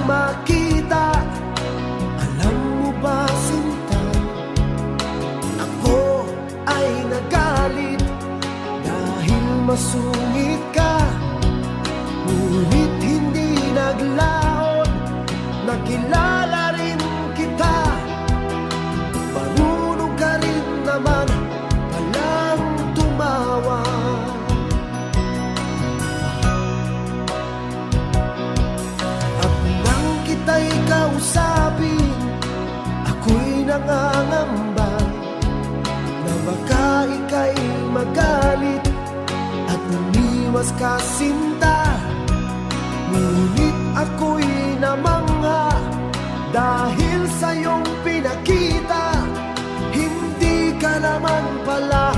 makita. Alam mo ba, sinta, ako ay nagalit dahil masungit ka. Ngunit hindi naglaon, nakilala rin kita. Marunong ka rin naman palang tumawa. At nang kita'y kausapin, ako'y nangangamba na baka ika'y magalit at umiwas ka, sinta. Ngunit ako'y namangha dahil sa iyong pinakita. Hindi ka naman pala